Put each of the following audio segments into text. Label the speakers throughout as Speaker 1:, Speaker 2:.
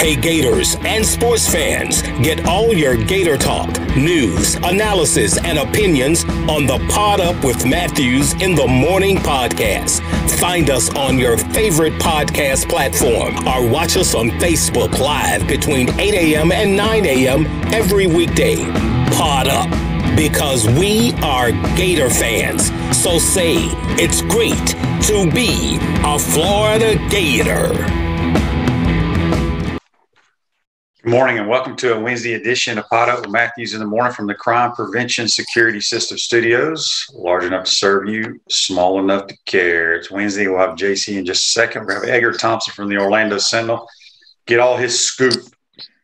Speaker 1: Hey Gators and sports fans, get all your Gator talk, news, analysis, and opinions on the Pod Up with Matthews in the Morning podcast. Find us on your favorite podcast platform or watch us on Facebook Live between 8 a.m. and 9 a.m. every weekday. Pod Up, because we are Gator fans. So say it's great to be a Florida Gator.
Speaker 2: Good morning and welcome to a Wednesday edition of Pod Up with Matthews in the Morning from the Crime Prevention Security System Studios. Large enough to serve you, small enough to care. It's Wednesday. We'll have JC in just a second. We'll have Edgar Thompson from the Orlando Sentinel. Get all his scoop,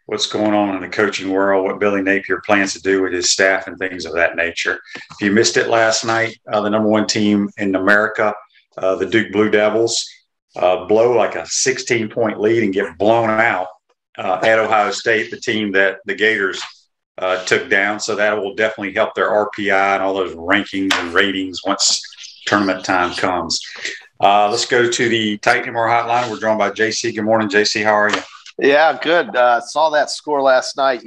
Speaker 2: what's going on in the coaching world, what Billy Napier plans to do with his staff and things of that nature. If you missed it last night, the number one team in America, the Duke Blue Devils, blow like a 16-point lead and get blown out at Ohio State, the team that the Gators took down. So that will definitely help their RPI and all those rankings and ratings once tournament time comes. Let's go to the Titan More Hotline. We're joined by JC. Good morning, JC. How are you?
Speaker 3: Yeah, good. Saw that score last night.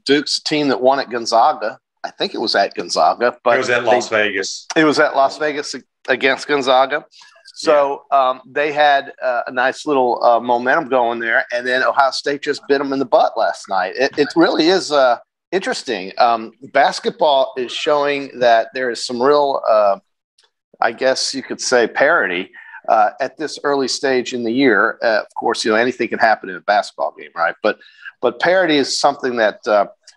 Speaker 3: Duke's a team that won at Gonzaga. I think it was at Gonzaga. But
Speaker 2: it was at Las Vegas.
Speaker 3: It was at Las Vegas against Gonzaga. So they had a nice little momentum going there, and then Ohio State just bit them in the butt last night. It really is interesting. Basketball is showing that there is some real, I guess you could say, parity at this early stage in the year. Of course, anything can happen in a basketball game, right? But parity is something that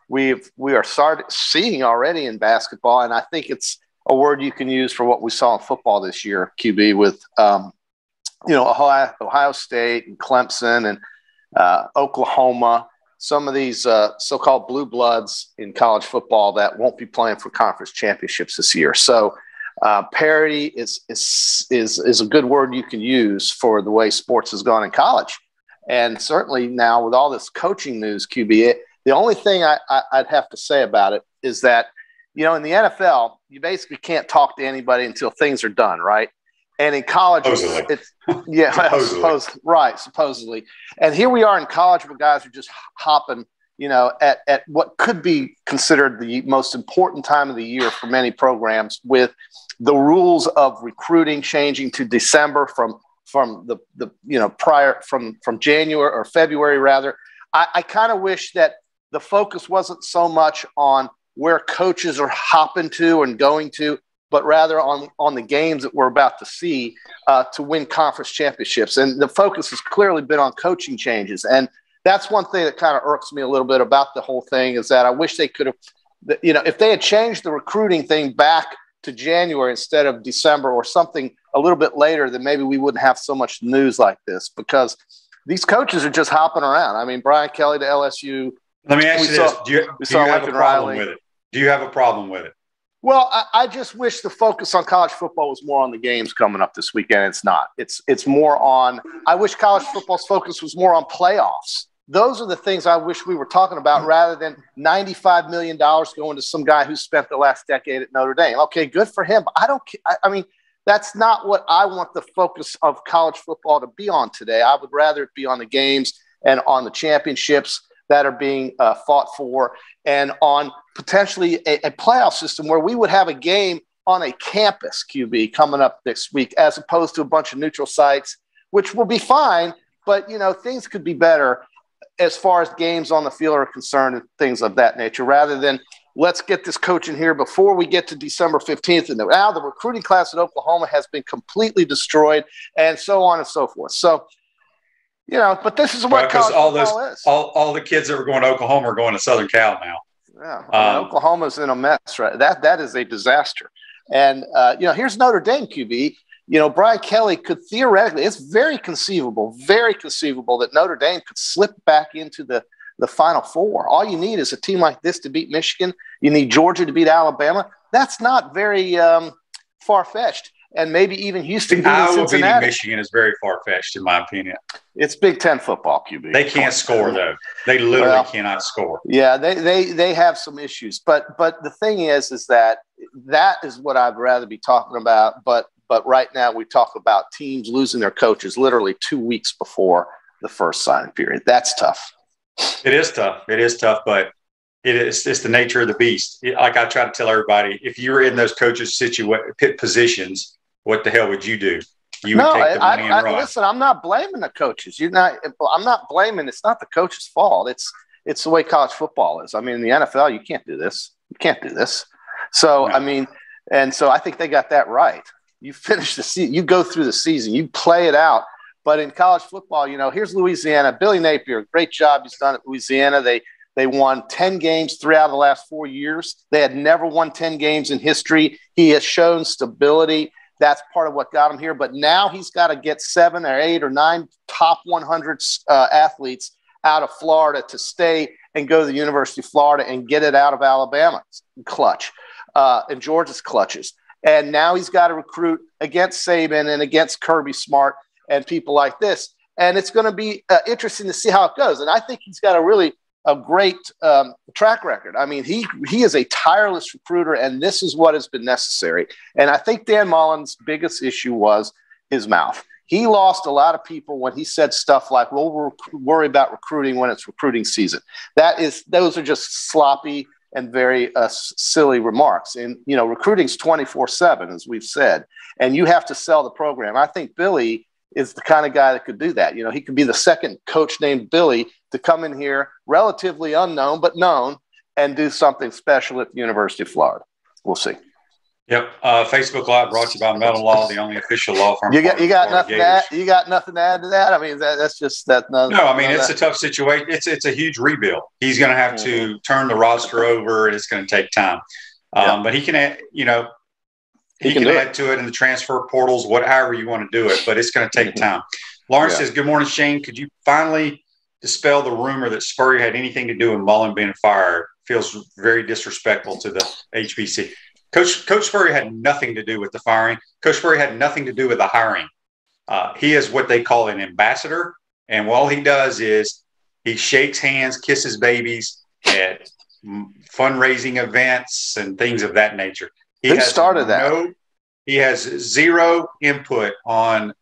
Speaker 3: we are seeing already in basketball, and I think it's a word you can use for what we saw in football this year, QB, with Ohio State and Clemson and Oklahoma, some of these so-called blue bloods in college football that won't be playing for conference championships this year. So parity is a good word you can use for the way sports has gone in college. And certainly now with all this coaching news, QB, the only thing I'd have to say about it is that, in the NFL, you basically can't talk to anybody until things are done, right? And in college, supposedly. And here we are in college where guys are just hopping, at what could be considered the most important time of the year for many programs, with the rules of recruiting changing to December from January or February rather. I kind of wish that the focus wasn't so much on where coaches are hopping to and going to, but rather on the games that we're about to see to win conference championships. And the focus has clearly been on coaching changes. And that's one thing that kind of irks me a little bit about the whole thing, is that I wish they could have, if they had changed the recruiting thing back to January instead of December or something a little bit later, then maybe we wouldn't have so much news like this, because these coaches are just hopping around. I mean, Brian Kelly to LSU.
Speaker 2: Let me ask you this. Do you have a problem with it? Do you have a problem with it?
Speaker 3: Well, I just wish the focus on college football was more on the games coming up this weekend. It's not. It's more on – I wish college football's focus was more on playoffs. Those are the things I wish we were talking about, rather than $95 million going to some guy who spent the last decade at Notre Dame. Okay, good for him. But I don't – I mean, that's not what I want the focus of college football to be on today. I would rather it be on the games and on the championships that are being fought for, and on potentially a playoff system where we would have a game on a campus, QB, coming up next week, as opposed to a bunch of neutral sites, which will be fine. But, things could be better as far as games on the field are concerned and things of that nature, rather than let's get this coach in here before we get to December 15th. And now the recruiting class at Oklahoma has been completely destroyed, and so on and so forth. So, but this is what college football is.
Speaker 2: All the kids that were going to Oklahoma are going to Southern Cal now.
Speaker 3: Yeah, Oklahoma's in a mess, right? That is a disaster. And here's Notre Dame, QB. Brian Kelly could theoretically, it's very conceivable that Notre Dame could slip back into the Final Four. All you need is a team like this to beat Michigan. You need Georgia to beat Alabama. That's not very far-fetched. And maybe even Houston beating Cincinnati.
Speaker 2: Iowa beating Michigan is very far-fetched, in my opinion.
Speaker 3: It's Big Ten football, QB.
Speaker 2: They can't score, though. They literally cannot score.
Speaker 3: Yeah, they have some issues. But the thing is that is what I'd rather be talking about. But right now we talk about teams losing their coaches literally 2 weeks before the first signing period. That's tough.
Speaker 2: It is tough. It is tough, but it's the nature of the beast. Like I try to tell everybody, if you were in those coaches' positions, what the hell would you do? You would take the money and run.
Speaker 3: Listen, I'm not blaming the coaches. I'm not blaming. It's not the coach's fault. It's the way college football is. I mean, in the NFL, you can't do this. You can't do this. So, no. I mean, and so I think they got that right. You finish the season. You go through the season. You play it out. But in college football, here's Louisiana. Billy Napier, great job he's done at Louisiana. They won 10 games 3 out of the last 4 years. They had never won 10 games in history. He has shown stability. That's part of what got him here. But now he's got to get 7 or 8 or 9 top 100 athletes out of Florida to stay and go to the University of Florida and get it out of Alabama's clutch and Georgia's clutches. And now he's got to recruit against Saban and against Kirby Smart and people like this. And it's going to be interesting to see how it goes. And I think he's got a great track record. I mean, he is a tireless recruiter, and this is what has been necessary. And I think Dan Mullen's biggest issue was his mouth. He lost a lot of people when he said stuff like, well, we'll worry about recruiting when it's recruiting season. Those are just sloppy and very silly remarks. And, recruiting's 24/7, as we've said, and you have to sell the program. I think Billy is the kind of guy that could do that. He could be the second coach named Billy to come in here, relatively unknown, but known, and do something special at the University of Florida. We'll see.
Speaker 2: Yep. Facebook Live brought to you by Metal Law, the only official law firm.
Speaker 3: You got nothing to add? You got nothing to add to that? I mean, that's just that. No,
Speaker 2: I mean, it's a tough situation. It's a huge rebuild. He's going to have to turn the roster over, and it's going to take time. But he can, he can add to it in the transfer portals, however you want to do it. But it's going to take time. Lawrence says, "Good morning, Shane. Could you finally dispel the rumor that Spurrier had anything to do with Mullen being fired? Feels very disrespectful to the HBC." Coach Spurrier had nothing to do with the firing. Coach Spurrier had nothing to do with the hiring. He is what they call an ambassador, and all he does is he shakes hands, kisses babies at fundraising events and things of that nature.
Speaker 3: Who started that?
Speaker 2: He has zero input on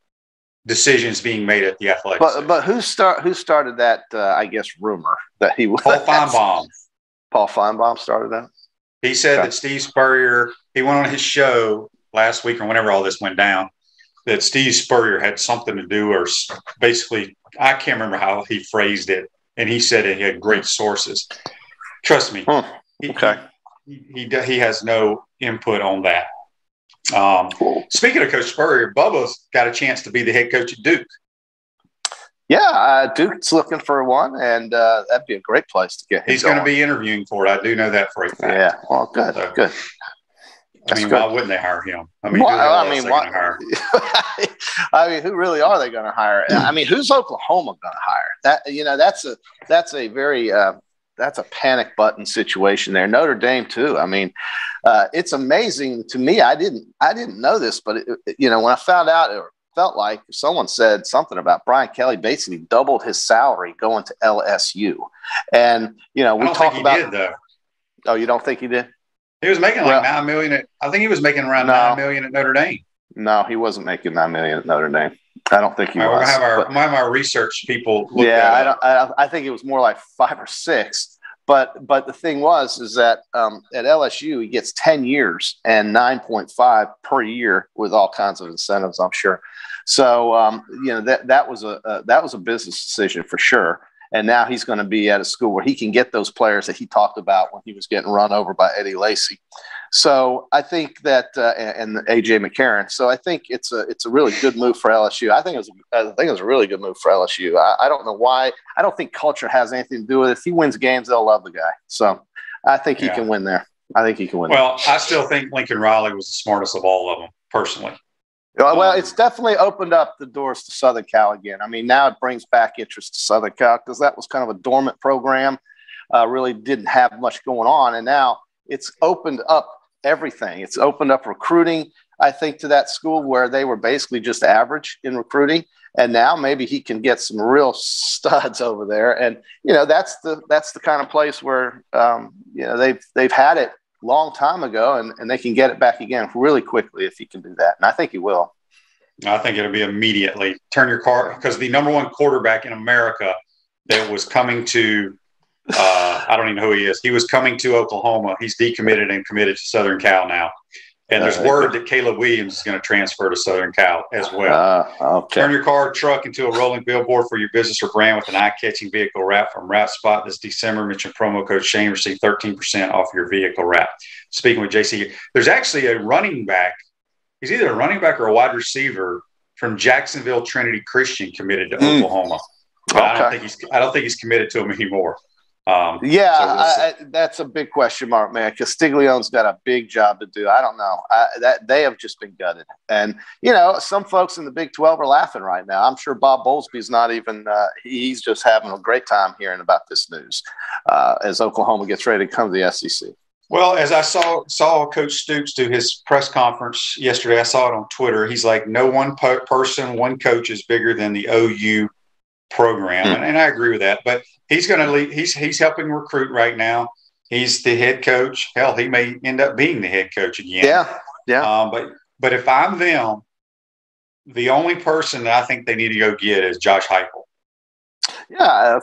Speaker 2: decisions being made at the athletics.
Speaker 3: But who started that? I guess rumor that he was
Speaker 2: Paul Feinbaum.
Speaker 3: Paul Feinbaum started that.
Speaker 2: He said that Steve Spurrier, he went on his show last week or whenever all this went down, that Steve Spurrier had something to do, or basically, I can't remember how he phrased it. And he said he had great sources. Trust me. He has no input on that. Speaking of Coach Spurrier, Bubba's got a chance to be the head coach at Duke.
Speaker 3: Yeah, Duke's looking for one, and that'd be a great place to get him.
Speaker 2: He's going to be interviewing for it. I do know that for a fact.
Speaker 3: Yeah, well, good.
Speaker 2: I mean, why wouldn't they hire him? I mean,
Speaker 3: who really are they going to hire? I mean, who's Oklahoma going to hire? That's a very that's a panic button situation there. Notre Dame too. I mean, it's amazing to me. I didn't know this, but when I found out, it felt like someone said something about Brian Kelly basically doubled his salary going to LSU. And, we talk about
Speaker 2: did, though.
Speaker 3: Oh, you don't think he did?
Speaker 2: He was making like $9 million. I think he was making around $9 million at Notre Dame.
Speaker 3: No, he wasn't making $9 million at Notre Dame. I don't think he was.
Speaker 2: We'll have our research people look at it.
Speaker 3: I think it was more like 5 or 6. But the thing is that at LSU, he gets 10 years and 9.5 per year with all kinds of incentives, I'm sure. So, that was a business decision for sure. And now he's going to be at a school where he can get those players that he talked about when he was getting run over by Eddie Lacy. So I think that and A.J. McCarron. So I think it's a really good move for LSU. I think it was a really good move for LSU. I don't know why. I don't think culture has anything to do with it. If he wins games, they'll love the guy. So I think he can win there.
Speaker 2: Well, I still think Lincoln Riley was the smartest of all of them, personally.
Speaker 3: Well, it's definitely opened up the doors to Southern Cal again. I mean, now it brings back interest to Southern Cal because that was kind of a dormant program, really didn't have much going on. And now it's opened up everything. It's opened up recruiting, I think, to that school where they were basically just average in recruiting. And now maybe he can get some real studs over there. And, that's the kind of place where, they've had it long time ago, and they can get it back again really quickly if he can do that. And I think he will.
Speaker 2: I think it'll be immediately. Turn your car, because the number one quarterback in America that was coming to, I don't even know who he is. He was coming to Oklahoma. He's decommitted and committed to Southern Cal now. And there's word that Caleb Williams is going to transfer to Southern Cal as well.
Speaker 3: Okay.
Speaker 2: Turn your car or truck into a rolling billboard for your business or brand with an eye-catching vehicle wrap from Wrap Spot this December. Mention promo code Shane. Receive 13% off your vehicle wrap. Speaking with JC, there's actually a running back. He's either a running back or a wide receiver from Jacksonville Trinity Christian committed to Oklahoma. But I don't think he's committed to him anymore.
Speaker 3: That's a big question mark, man. Castiglione's got a big job to do. I don't know. That they have just been gutted, and some folks in the Big 12 are laughing right now. I'm sure Bob Bowlesby's not even. He's just having a great time hearing about this news as Oklahoma gets ready to come to the SEC.
Speaker 2: Well, as I saw Coach Stoops do his press conference yesterday, I saw it on Twitter. He's like, no one person, one coach is bigger than the OU program, and I agree with that. But he's going to lead. He's helping recruit right now. He's the head coach. Hell, he may end up being the head coach again.
Speaker 3: Yeah.
Speaker 2: But if I'm them, the only person that I think they need to go get is Josh Heupel.
Speaker 3: Yeah,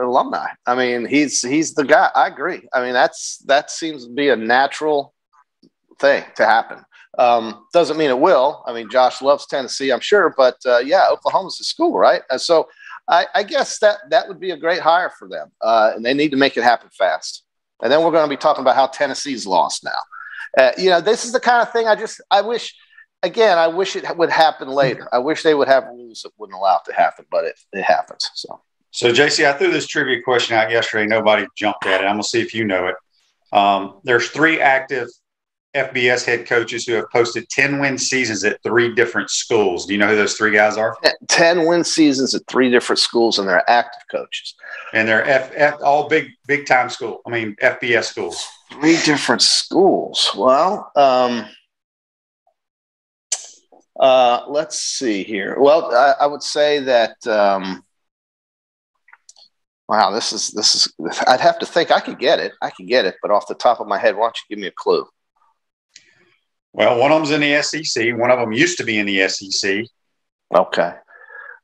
Speaker 3: alumni. I mean, he's the guy. I agree. I mean, that seems to be a natural thing to happen. Doesn't mean it will. I mean, Josh loves Tennessee, I'm sure, but Oklahoma's the school, right? And so I guess that would be a great hire for them, and they need to make it happen fast. And then we're going to be talking about how Tennessee's lost now. This is the kind of thing I wish it would happen later. I wish they would have rules that wouldn't allow it to happen, but it happens.
Speaker 2: So JC, I threw this trivia question out yesterday. Nobody jumped at it. I'm going to see if you know it. There's 3 active FBS head coaches who have posted 10-win seasons at 3 different schools. Do you know who those 3 guys are?
Speaker 3: 10-win seasons at 3 different schools, and they're active coaches.
Speaker 2: And they're all big time school. I mean, FBS schools.
Speaker 3: 3 different schools. Well, let's see here. Well, I would say that. Wow, this is. I'd have to think. I could get it, but off the top of my head, why don't you give me a clue?
Speaker 2: Well, one of them's in the SEC. One of them used to be in the SEC.
Speaker 3: Okay.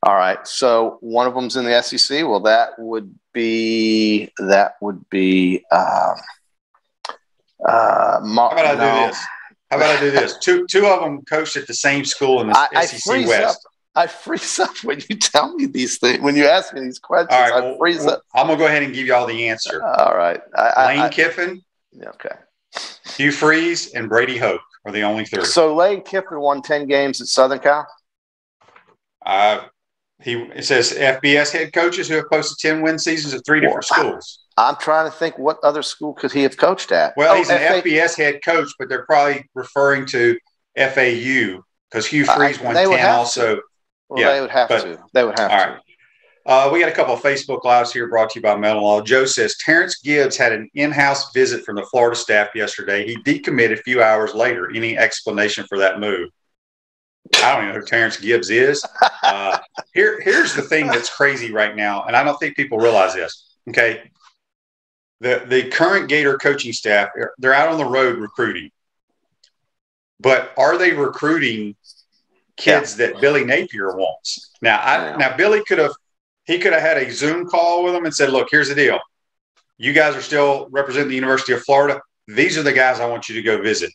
Speaker 3: All right. So one of them's in the SEC. Well, that would be. How
Speaker 2: about I do this? Two of them coached at the same school in the SEC West.
Speaker 3: I freeze up when you tell me these things. When you ask me these questions,
Speaker 2: all right,
Speaker 3: I freeze up.
Speaker 2: I'm going to go ahead and give you all the answer.
Speaker 3: All right.
Speaker 2: Lane Kiffin.
Speaker 3: Okay.
Speaker 2: Hugh Freeze and Brady Hoke are the only 3.
Speaker 3: So Lane Kiffin won 10 games at Southern Cal?
Speaker 2: It says FBS head coaches who have posted 10-win seasons at 3 different schools.
Speaker 3: I'm trying to think, what other school could he have coached at?
Speaker 2: Well, he's an FBS head coach, but they're probably referring to FAU because Hugh Freeze won 10 also.
Speaker 3: Well, they would have to. They would have to.
Speaker 2: All right. We got a couple of Facebook Lives here brought to you by Metal Law. Joe says, Terrence Gibbs had an in-house visit from the Florida staff yesterday. He decommitted a few hours later. Any explanation for that move? I don't even know who Terrence Gibbs is. Here's the thing that's crazy right now, and I don't think people realize this. Okay. The current Gator coaching staff, they're out on the road recruiting. But are they recruiting kids that Billy Napier wants? Now Billy could have had a Zoom call with them and said, look, here's the deal. You guys are still representing the University of Florida. These are the guys I want you to go visit.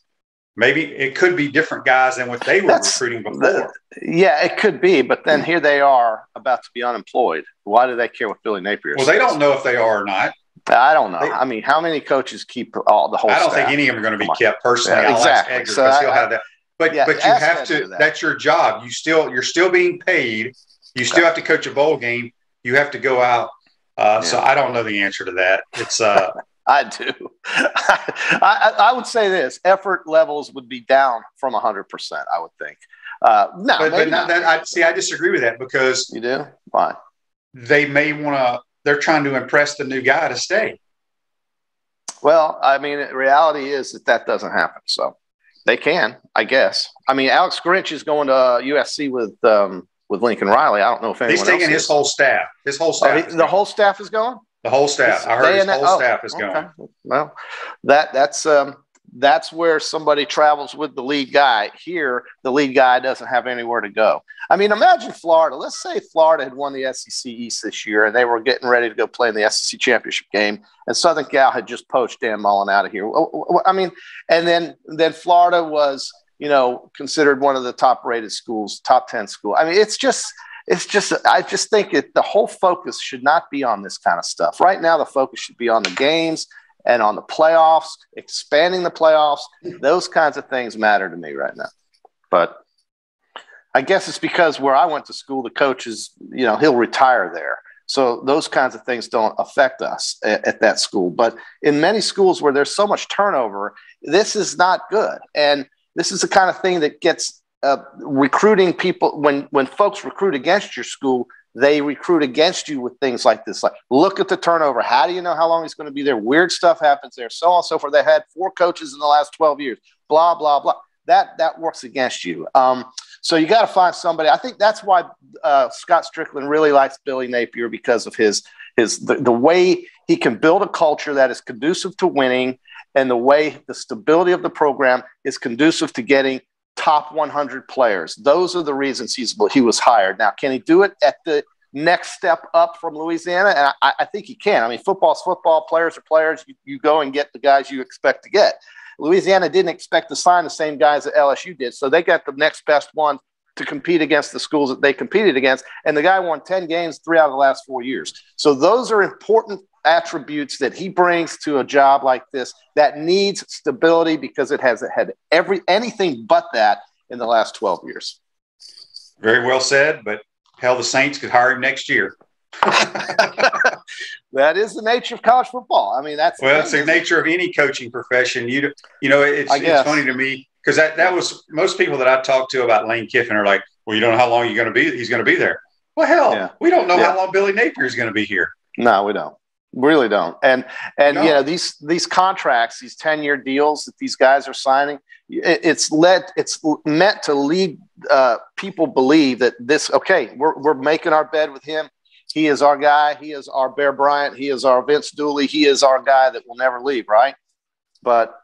Speaker 2: Maybe it could be different guys than what they were recruiting before.
Speaker 3: Yeah, it could be. But then here they are about to be unemployed. Why do they care what Billy Napier says?
Speaker 2: Well, they don't know if they are or not.
Speaker 3: I don't know. I mean, how many coaches keep the whole staff?
Speaker 2: I don't think any of them are going to be kept personally.
Speaker 3: Yeah, exactly.
Speaker 2: Edgar, so he'll have that. But you have to. That's your job. You're still being paid. You still have to coach a bowl game. You have to go out. So I don't know the answer to that. It's
Speaker 3: I do. I would say this: effort levels would be down from 100%. I would think. No,
Speaker 2: but not that. I disagree with that because
Speaker 3: you do. Why?
Speaker 2: They may want to. They're trying to impress the new guy to stay.
Speaker 3: Well, I mean, the reality is that doesn't happen. So they can, I guess. I mean, Alex Grinch is going to USC with Lincoln Riley. I don't know if anyone
Speaker 2: else. He's taking his whole staff. His whole staff.
Speaker 3: The whole staff is going.
Speaker 2: The whole staff. I heard his whole staff is going.
Speaker 3: Well, that's that's where somebody travels with the lead guy. Here, the lead guy doesn't have anywhere to go. I mean, imagine Florida. Let's say Florida had won the SEC East this year, and they were getting ready to go play in the SEC championship game, and Southern Cal had just poached Dan Mullen out of here. I mean, and then Florida was, considered one of the top-rated schools, top 10 school. I mean, it's just. I just think the whole focus should not be on this kind of stuff. Right now, the focus should be on the games and on the playoffs, expanding the playoffs. Those kinds of things matter to me right now. But I guess it's because where I went to school, the coach is, he'll retire there. So those kinds of things don't affect us at that school. But in many schools where there's so much turnover, this is not good. And this is the kind of thing that gets recruiting people. When folks recruit against your school, they recruit against you with things like this. Like, look at the turnover. How do you know how long he's going to be there? Weird stuff happens there. So on and so forth. They had 4 coaches in the last 12 years. Blah, blah, blah. That works against you. So you got to find somebody. I think that's why Scott Strickland really likes Billy Napier, because of the way he can build a culture that is conducive to winning, and the way the stability of the program is conducive to getting top 100 players. Those are the reasons he was hired. Now, can he do it at the next step up from Louisiana? And I think he can. I mean, football's football, players are players. You go and get the guys you expect to get. Louisiana didn't expect to sign the same guys that LSU did, so they got the next best one to compete against the schools that they competed against. And the guy won 10 games 3 out of the last 4 years. So those are important attributes that he brings to a job like this that needs stability, because it has had anything but that in the last 12 years.
Speaker 2: Very well said, but hell, the Saints could hire him next year.
Speaker 3: That is the nature of college football. I mean, it's
Speaker 2: the nature of any coaching profession. It's funny to me, because that was most people that I talked to about Lane Kiffin are like, well, you don't know how long he's going to be there. Well, hell, we don't know how long Billy Napier is going to be here. No,
Speaker 3: we don't. Really don't. And these contracts, these 10-year deals that these guys are signing, it's meant to lead people believe that we're making our bed with him. He is our guy. He is our Bear Bryant. He is our Vince Dooley. He is our guy that will never leave, right? But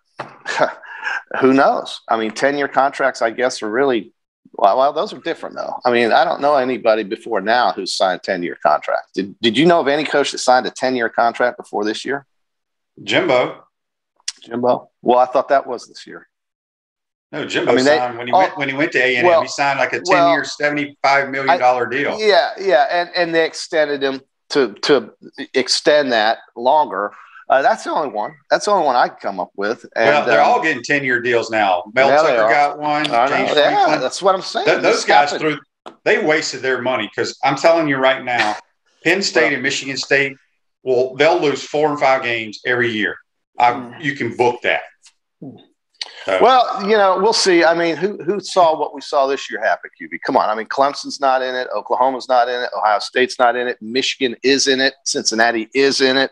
Speaker 3: who knows? I mean, 10-year contracts, I guess, are really – well, those are different, though. I mean, I don't know anybody before now who's signed a 10-year contract. Did you know of any coach that signed a 10-year contract before this year?
Speaker 2: Jimbo.
Speaker 3: Well, I thought that was this year.
Speaker 2: No, Jimbo signed when he went to A&M. He signed like a 10-year, $75 million deal.
Speaker 3: Yeah, and they extended him to extend that longer. That's the only one. That's the only one I can come up with. And,
Speaker 2: they're all getting 10-year deals now. Mel Tucker got one. James Franklin.
Speaker 3: That's what I'm saying.
Speaker 2: Those guys they wasted their money, because I'm telling you right now, Penn State and Michigan State they'll lose 4 and 5 games every year. You can book that. So.
Speaker 3: Well, we'll see. I mean, who saw what we saw this year happen, QB? Come on. I mean, Clemson's not in it. Oklahoma's not in it. Ohio State's not in it. Michigan is in it. Cincinnati is in it.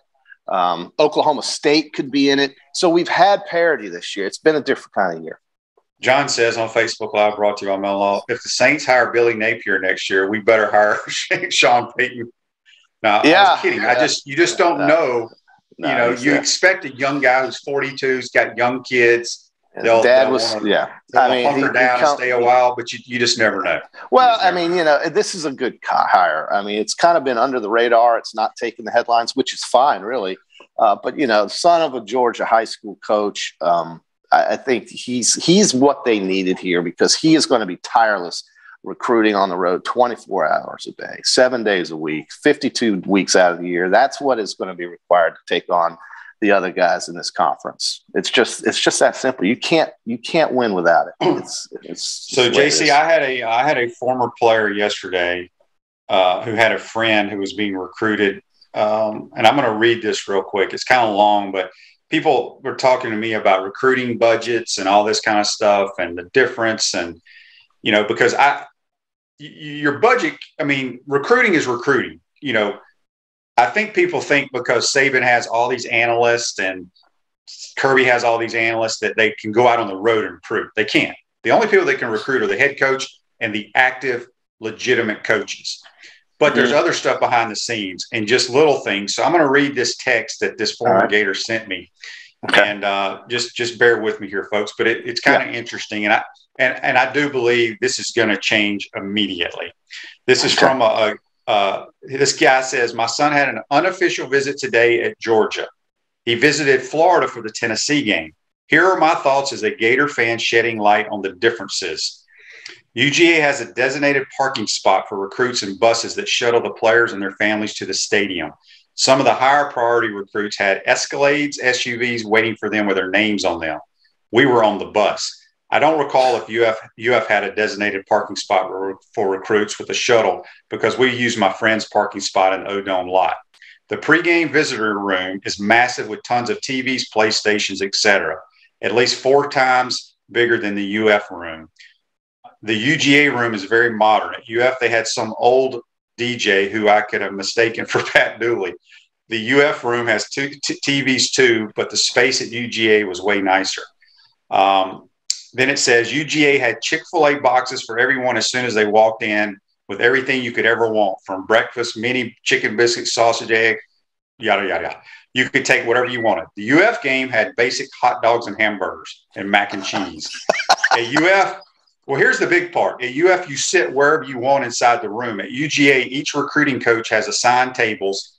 Speaker 3: Oklahoma State could be in it. So we've had parity this year. It's been a different kind of year.
Speaker 2: John says on Facebook Live, brought to you by Mel Law, if the Saints hire Billy Napier next year, we better hire Sean Payton. No, I was kidding. You just don't know. You expect a young guy who's 42, who's got young kids. They'll hunker down and stay a while, but you just never know.
Speaker 3: Well, I mean, this is a good hire. I mean, it's kind of been under the radar. It's not taking the headlines, which is fine, really. But, son of a Georgia high school coach, I think he's what they needed here, because he is going to be tireless recruiting on the road 24 hours a day, 7 days a week, 52 weeks out of the year. That's what is going to be required to take on the other guys in this conference. It's just that simple. You can't win without it.
Speaker 2: So JC, I had a former player yesterday who had a friend who was being recruited. And I'm going to read this real quick. It's kind of long, but people were talking to me about recruiting budgets and all this kind of stuff and the difference. And, because your budget, I mean, recruiting is recruiting, I think people think because Saban has all these analysts and Kirby has all these analysts that they can go out on the road and recruit. They can't. The only people that can recruit are the head coach and the active, legitimate coaches. But there's other stuff behind the scenes and just little things. So I'm going to read this text that this former Gator sent me.
Speaker 3: Okay.
Speaker 2: And just bear with me here, folks. But it's kind of interesting, and I do believe this is going to change immediately. This is from this guy says, my son had an unofficial visit today at Georgia. He visited Florida for the Tennessee game. Here are my thoughts as a Gator fan shedding light on the differences. UGA has a designated parking spot for recruits and buses that shuttle the players and their families to the stadium. Some of the higher priority recruits had Escalades, SUVs waiting for them with their names on them. We were on the bus. I don't recall if UF had a designated parking spot for recruits with a shuttle because we used my friend's parking spot in the O-Dome lot. The pregame visitor room is massive with tons of TVs, PlayStations, etc. At least 4 times bigger than the UF room. The UGA room is very modern. At UF, they had some old DJ who I could have mistaken for Pat Dooley. The UF room has 2 TVs too, but the space at UGA was way nicer. Then it says UGA had Chick-fil-A boxes for everyone as soon as they walked in with everything you could ever want, from breakfast, mini chicken biscuit, sausage, egg, yada, yada, yada. You could take whatever you wanted. The UF game had basic hot dogs and hamburgers and mac and cheese. At UF, well, here's the big part. At UF, you sit wherever you want inside the room. At UGA, each recruiting coach has assigned tables,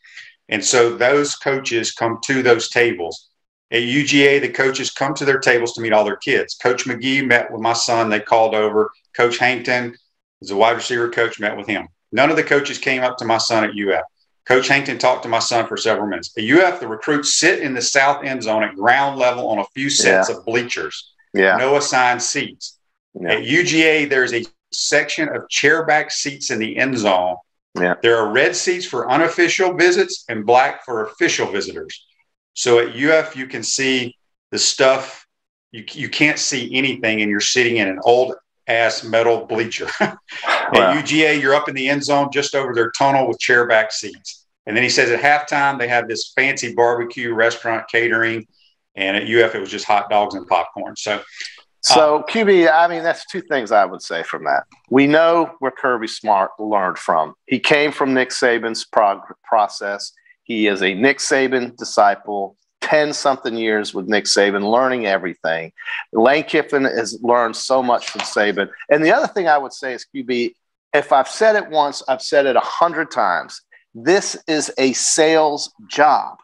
Speaker 2: and so those coaches come to those tables. At UGA, the coaches come to their tables to meet all their kids. Coach McGee met with my son. They called over. Coach Hankton is a wide receiver coach, met with him. None of the coaches came up to my son at UF. Coach Hankton talked to my son for several minutes. At UF, the recruits sit in the south end zone at ground level on a few sets of bleachers. No assigned seats. At UGA, there's a section of chairback seats in the end zone. There are red seats for unofficial visits and black for official visitors. So at UF, you can see the stuff. You can't see anything, and you're sitting in an old-ass metal bleacher. At UGA, you're up in the end zone just over their tunnel with chairback seats. And then he says at halftime, they have this fancy barbecue restaurant catering, and at UF, it was just hot dogs and popcorn. So
Speaker 3: QB, I mean, that's 2 things I would say from that. We know where Kirby Smart learned from. He came from Nick Saban's process. He is a Nick Saban disciple, 10-something years with Nick Saban, learning everything. Lane Kiffin has learned so much from Saban. And the other thing I would say is, QB, if I've said it once, I've said it 100 times. This is a sales job.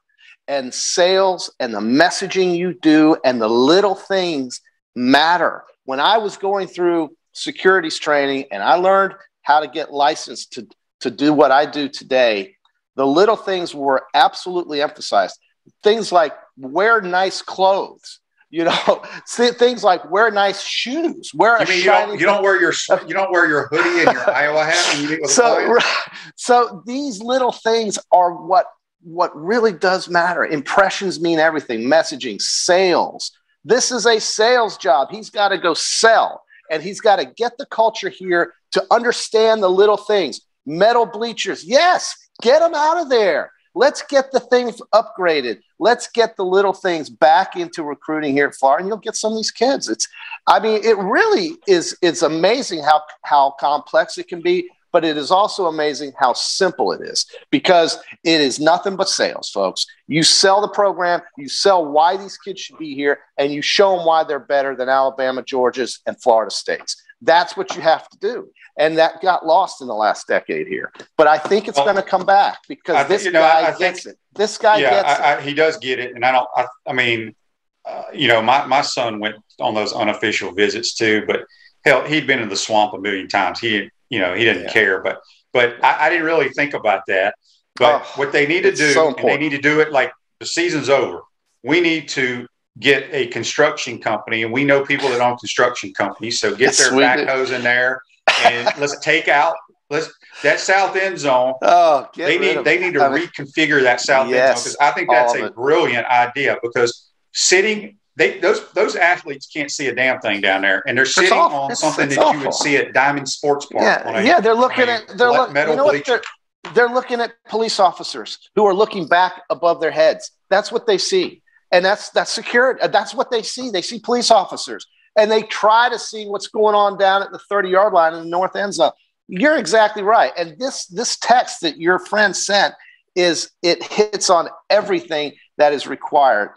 Speaker 3: And sales and the messaging you do and the little things matter. When I was going through securities training and I learned how to get licensed to do what I do today, the little things were absolutely emphasized. Things like wear nice clothes, things like wear nice shoes.
Speaker 2: You don't wear your hoodie and your Iowa hat when you meet with
Speaker 3: So these little things are what really does matter. Impressions mean everything. Messaging, sales. This is a sales job. He's got to go sell, and he's got to get the culture here to understand the little things. Metal bleachers, yes. Get them out of there. Let's get the things upgraded. Let's get the little things back into recruiting here at Florida, and you'll get some of these kids. It really is. It's amazing how complex it can be, but it is also amazing how simple it is, because it is nothing but sales, folks. You sell the program, you sell why these kids should be here, and you show them why they're better than Alabama, Georgia's, and Florida State's. That's what you have to do. And that got lost in the last decade here. But I think it's going to come back because this guy gets it. This guy gets it.
Speaker 2: He does get it. And my son went on those unofficial visits too, but hell, he'd been in the swamp a million times. He didn't care, but I didn't really think about that. But what they need to do, and they need to do it like the season's over. We need to get a construction company, and we know people that own construction companies. So get their backhoes in there. And let's take out that south end zone. They need to reconfigure that south end zone, because I think that's a brilliant idea, because those athletes can't see a damn thing down there, and they're sitting on something that you would see at Diamond Sports Park.
Speaker 3: They're looking at police officers who are looking back above their heads. That's what they see, and that's security. That's what they see. They see police officers. And they try to see what's going on down at the 30-yard line in the north end zone. You're exactly right. And this text that your friend sent it hits on everything that is required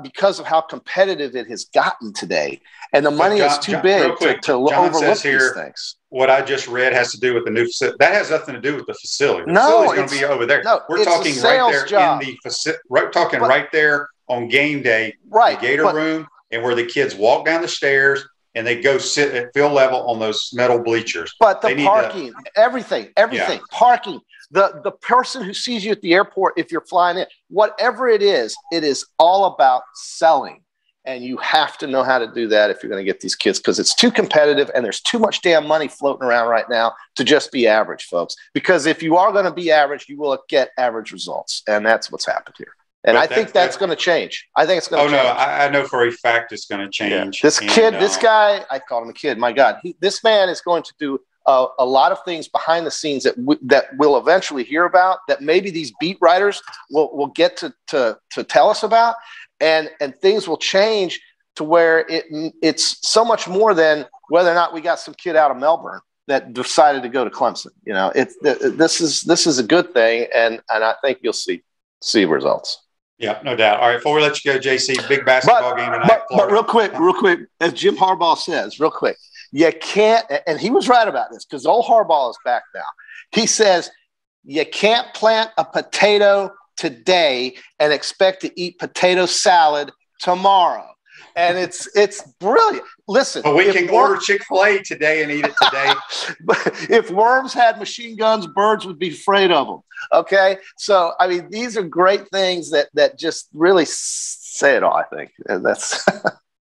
Speaker 3: because of how competitive it has gotten today. And the money is too big to overlook these things.
Speaker 2: What I just read has to do with the new facility. That has nothing to do with the facility. The facility's going to be over there.
Speaker 3: No,
Speaker 2: we're talking right there in the facility. Right there on game day, the Gator room, and where the kids walk down the stairs and they go sit at field level on those metal bleachers.
Speaker 3: But the parking, everything, parking. The person who sees you at the airport, if you're flying in, whatever it is all about selling. And you have to know how to do that if you're going to get these kids, because it's too competitive and there's too much damn money floating around right now to just be average, folks. Because if you are going to be average, you will get average results. And that's what's happened here. And I think that's going to change. I think it's going to change.
Speaker 2: Oh, no, I know for a fact it's going to change.
Speaker 3: Yeah. This guy, I call him a kid. My God, this man is going to do a lot of things behind the scenes that we'll eventually hear about, that maybe these beat writers will get to tell us about. And things will change to where it's so much more than whether or not we got some kid out of Melbourne that decided to go to Clemson. You know, this is a good thing, and I think you'll see results.
Speaker 2: Yeah, no doubt. All right, before we let you go, JC, big basketball game tonight.
Speaker 3: But real quick, as Jim Harbaugh says, real quick, you can't, and he was right about this because old Harbaugh is back now. He says you can't plant a potato today and expect to eat potato salad tomorrow. And it's brilliant. Listen,
Speaker 2: but we can order Chick-fil-A today and eat it today.
Speaker 3: But if worms had machine guns, birds would be afraid of them. Okay, so I mean, these are great things that just really say it all. I think and that's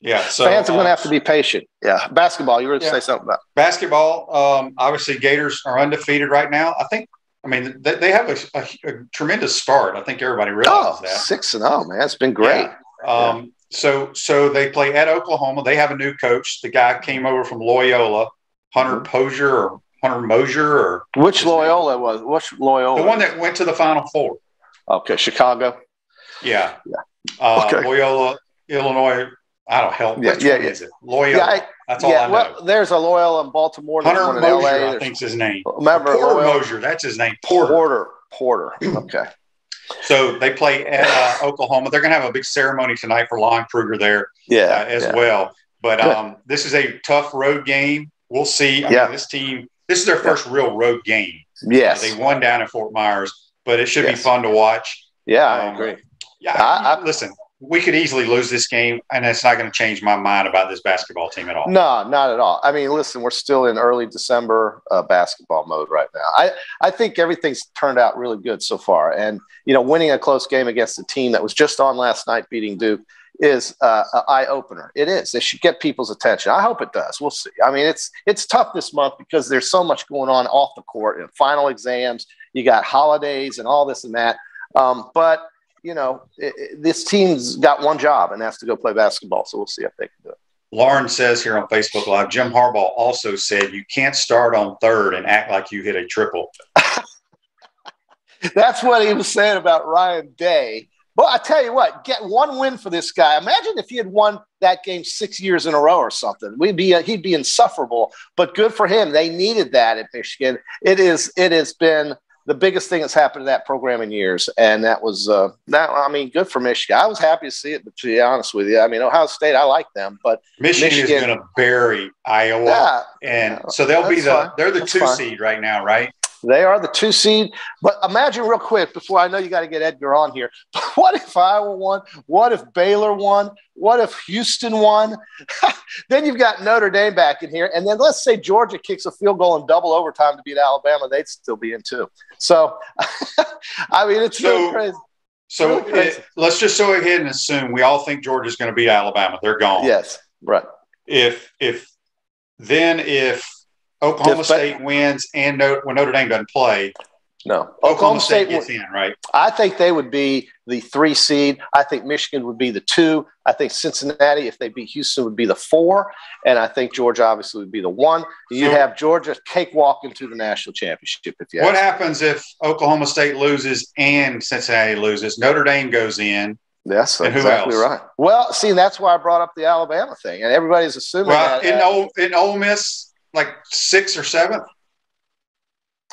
Speaker 2: So
Speaker 3: fans are going to have to be patient. Yeah, basketball. You were going to say something about
Speaker 2: basketball. Obviously, Gators are undefeated right now. I mean, they have a tremendous start. I think everybody realizes that.
Speaker 3: 6-0, man. It's been great.
Speaker 2: Yeah. So they play at Oklahoma. They have a new coach. The guy came over from Loyola, Hunter Mosier, or
Speaker 3: which Loyola was? Which Loyola?
Speaker 2: The one that went to the Final Four.
Speaker 3: Okay, Chicago.
Speaker 2: Yeah. Loyola, Illinois. I don't help. Which one is it? Loyola. That's all I know.
Speaker 3: Well, there's a Loyola in Baltimore.
Speaker 2: Hunter
Speaker 3: one in
Speaker 2: Mosier,
Speaker 3: LA.
Speaker 2: I think's his name.
Speaker 3: Remember
Speaker 2: Porter Mosier. That's his name.
Speaker 3: Porter. Okay.
Speaker 2: So they play at Oklahoma. They're going to have a big ceremony tonight for Lon Kruger there as well. But this is a tough road game. We'll see. I mean, this team, this is their first real road game.
Speaker 3: Yes.
Speaker 2: They won down in Fort Myers, but it should be fun to watch.
Speaker 3: Yeah, I agree.
Speaker 2: Yeah, listen, we could easily lose this game, and it's not going to change my mind about this basketball team at all.
Speaker 3: No, not at all. I mean, listen, we're still in early December basketball mode right now. I think everything's turned out really good so far. And, winning a close game against a team that was just on last night beating Duke is an eye-opener. It is. They should get people's attention. I hope it does. We'll see. I mean, it's tough this month because there's so much going on off the court and final exams. You got holidays and all this and that. But this team's got one job, and that's to go play basketball. So we'll see if they can do it.
Speaker 2: Lauren says here on Facebook Live, Jim Harbaugh also said you can't start on third and act like you hit a triple.
Speaker 3: That's what he was saying about Ryan Day. But I tell you what, get one win for this guy. Imagine if he had won that game 6 years in a row or something. He'd be insufferable. But good for him. They needed that at Michigan. It has been the biggest thing that's happened to that program in years. And that was good for Michigan. I was happy to see it, but to be honest with you, I mean, Ohio State, I like them, but
Speaker 2: Michigan is going to bury Iowa. So they'll be they're the 2 seed right now, right?
Speaker 3: They are the 2 seed. But imagine real quick before I know you got to get Edgar on here. What if Iowa won? What if Baylor won? What if Houston won? Then you've got Notre Dame back in here. And then let's say Georgia kicks a field goal in double overtime to beat Alabama. They'd still be in 2. So, I mean, it's really crazy.
Speaker 2: So let's just go ahead and assume we all think Georgia's going to beat Alabama. They're gone.
Speaker 3: Yes, right.
Speaker 2: If Oklahoma State wins and when Notre Dame doesn't play,
Speaker 3: no,
Speaker 2: Oklahoma State gets in, right?
Speaker 3: I think they would be the 3 seed. I think Michigan would be the 2. I think Cincinnati, if they beat Houston, would be the 4. And I think Georgia obviously would be the 1. You'd have Georgia cakewalk into the national championship.
Speaker 2: What happens if Oklahoma State loses and Cincinnati loses? Notre Dame goes in.
Speaker 3: That's exactly right. Well, see, that's why I brought up the Alabama thing, and everybody's assuming that
Speaker 2: in Ole Miss, like 6th or 7th.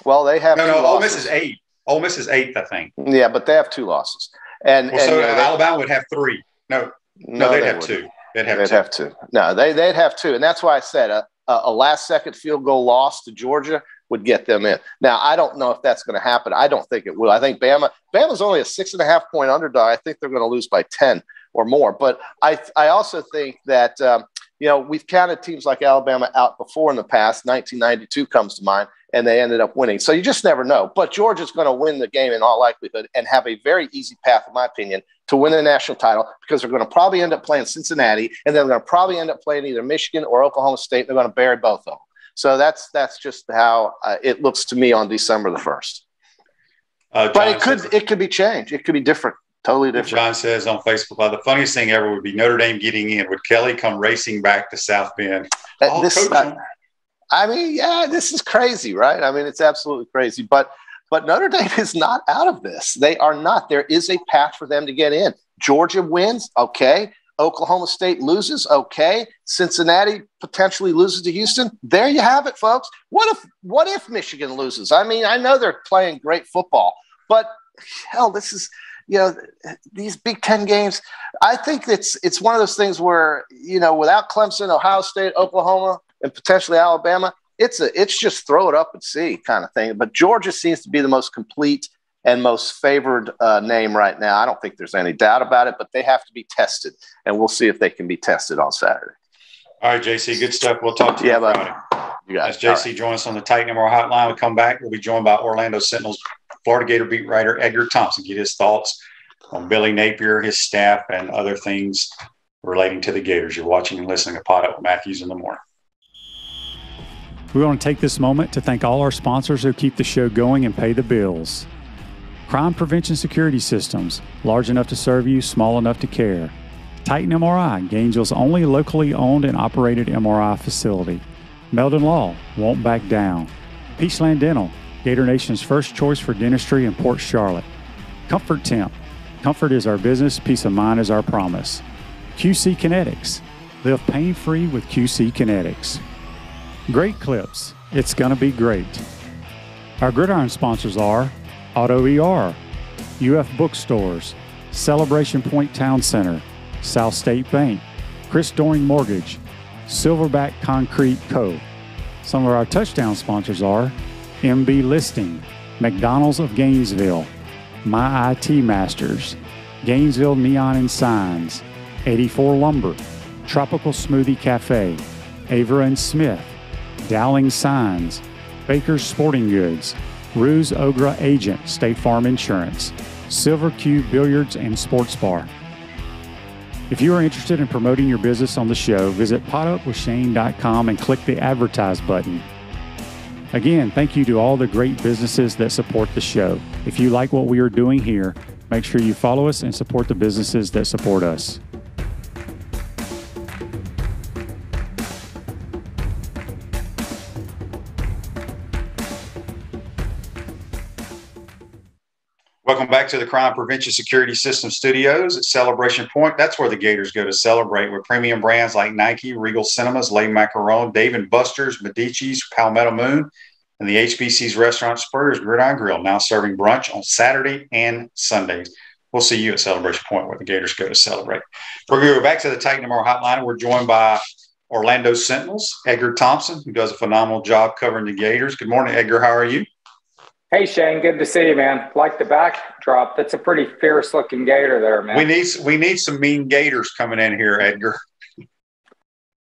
Speaker 3: Well, they have
Speaker 2: Ole Miss is 8. Ole Miss is 8th, I think.
Speaker 3: Yeah, but they have 2 losses.
Speaker 2: So Alabama would have 3. No, they'd have 2. They'd
Speaker 3: have 2. No, they'd have 2, and that's why I said a last-second field goal loss to Georgia would get them in. Now, I don't know if that's going to happen. I don't think it will. I think Bama's only a 6.5-point underdog. I think they're going to lose by 10 or more. But I also think that we've counted teams like Alabama out before in the past. 1992 comes to mind, and they ended up winning. So you just never know. But Georgia's going to win the game in all likelihood and have a very easy path, in my opinion, to win the national title, because they're going to probably end up playing Cincinnati, and then they're going to probably end up playing either Michigan or Oklahoma State. They're going to bury both of them. So that's just how it looks to me on December the 1st. But it could be changed. It could be different. Totally different.
Speaker 2: John says on Facebook, the funniest thing ever would be Notre Dame getting in. Would Kelly come racing back to South Bend?
Speaker 3: This is crazy, right? I mean, it's absolutely crazy. But Notre Dame is not out of this. They are not. There is a path for them to get in. Georgia wins, okay. Oklahoma State loses, okay. Cincinnati potentially loses to Houston. There you have it, folks. What if Michigan loses? I mean, I know they're playing great football, but hell, this is these Big Ten games. I think it's one of those things where without Clemson, Ohio State, Oklahoma, and potentially Alabama, it's just throw it up and see kind of thing. But Georgia seems to be the most complete and most favored name right now. I don't think there's any doubt about it, but they have to be tested, and we'll see if they can be tested on Saturday.
Speaker 2: All right, JC, good stuff. We'll talk to you on Friday.
Speaker 3: You guys.
Speaker 2: As JC joins us on the Titan MR hotline, we come back. We'll be joined by Orlando Sentinel's Florida Gator beat writer Edgar Thompson. Get his thoughts on Billy Napier, his staff, and other things relating to the Gators. You're watching and listening to Pod Up with Matthews in the Morning.
Speaker 4: We want to take this moment to thank all our sponsors who keep the show going and pay the bills. Crime Prevention Security Systems, large enough to serve you, small enough to care. Titan MRI, Gainesville's only locally owned and operated MRI facility. Meldon Law, won't back down. Peachland Dental, Gator Nation's first choice for dentistry in Port Charlotte. Comfort Temp, comfort is our business, peace of mind is our promise. QC Kinetics, live pain-free with QC Kinetics. Great Clips, it's gonna be great. Our Gridiron sponsors are Auto ER, UF Bookstores, Celebration Point Town Center, South State Bank, Chris Doring Mortgage, Silverback Concrete Co. Some of our touchdown sponsors are MB Listing, McDonald's of Gainesville, My IT Masters, Gainesville Neon and Signs, 84 Lumber, Tropical Smoothie Cafe, Avera and Smith, Dowling Signs, Baker's Sporting Goods, Ruse Ogra Agent, State Farm Insurance, Silver Cube Billiards and Sports Bar. If you are interested in promoting your business on the show, visit podupwithshane.com and click the Advertise button. Again, thank you to all the great businesses that support the show. If you like what we are doing here, make sure you follow us and support the businesses that support us.
Speaker 2: Welcome back to the Crime Prevention Security System Studios at Celebration Point. That's where the Gators go to celebrate, with premium brands like Nike, Regal Cinemas, Le Macaron, Dave & Buster's, Medici's, Palmetto Moon, and the HBC's restaurant Spurrier's Gridiron Grill, now serving brunch on Saturday and Sundays. We'll see you at Celebration Point, where the Gators go to celebrate. We're going to go back to the Titan MR hotline. We're joined by Orlando Sentinel's Edgar Thompson, who does a phenomenal job covering the Gators. Good morning, Edgar. How are you?
Speaker 5: Hey, Shane, good to see you, man. Like the backdrop. That's a pretty fierce-looking gator there, man.
Speaker 2: We need some mean gators coming in here, Edgar.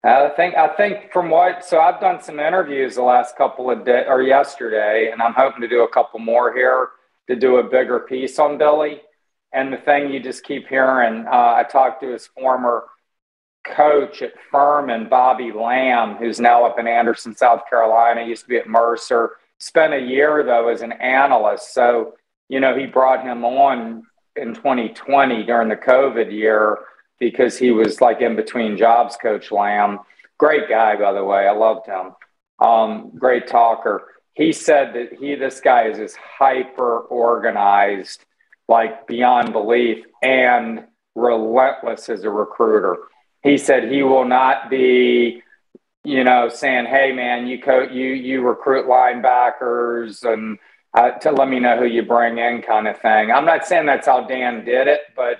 Speaker 5: I think from so I've done some interviews the last couple of days, or yesterday, and I'm hoping to do a couple more here to do a bigger piece on Billy. And the thing you just keep hearing, I talked to his former coach at Furman, Bobby Lamb, who's now up in Anderson, South Carolina. He used to be at Mercer. Spent a year, though, as an analyst. So, he brought him on in 2020 during the COVID year because he was like in between jobs, Coach Lamb. Great guy, by the way. I loved him. Great talker. He said that this guy is as hyper organized, like beyond belief, and relentless as a recruiter. He said he will not be saying, hey, man, you recruit linebackers and, to let me know who you bring in kind of thing. I'm not saying that's how Dan did it, but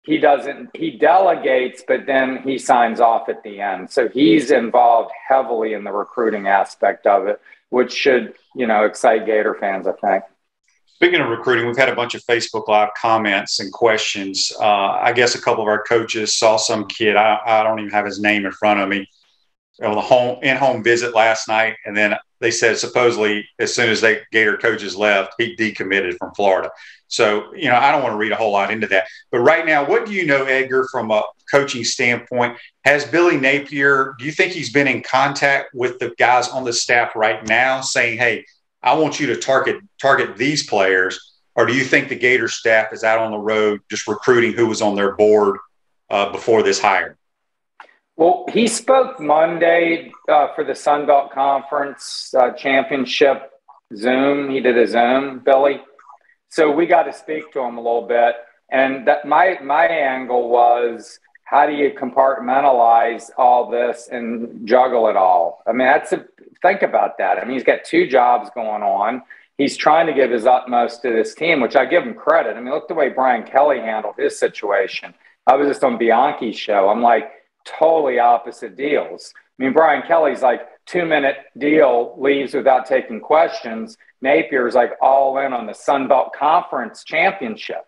Speaker 5: he delegates, but then he signs off at the end. So he's involved heavily in the recruiting aspect of it, which should, excite Gator fans, I think.
Speaker 2: Speaking of recruiting, we've had a bunch of Facebook Live comments and questions. I guess a couple of our coaches saw some kid, I don't even have his name in front of me, on the in-home visit last night, and then they said supposedly as soon as Gator coaches left, he decommitted from Florida. So, I don't want to read a whole lot into that. But right now, what do you know, Edgar, from a coaching standpoint? Has Billy Napier, do you think he's been in contact with the guys on the staff right now saying, hey, I want you to target these players? Or do you think the Gator staff is out on the road just recruiting who was on their board before this hire?
Speaker 5: Well, he spoke Monday for the Sun Belt Conference Championship Zoom. He did a Zoom, Billy. So we got to speak to him a little bit. And that my angle was, how do you compartmentalize all this and juggle it all? I mean, think about that. I mean, he's got 2 jobs going on. He's trying to give his utmost to this team, which I give him credit. I mean, look the way Brian Kelly handled his situation. I was just on Bianchi's show. I'm like, totally opposite deals. I mean, Brian Kelly's like 2-minute deal, leaves without taking questions. Napier's like all in on the Sun Belt Conference Championship.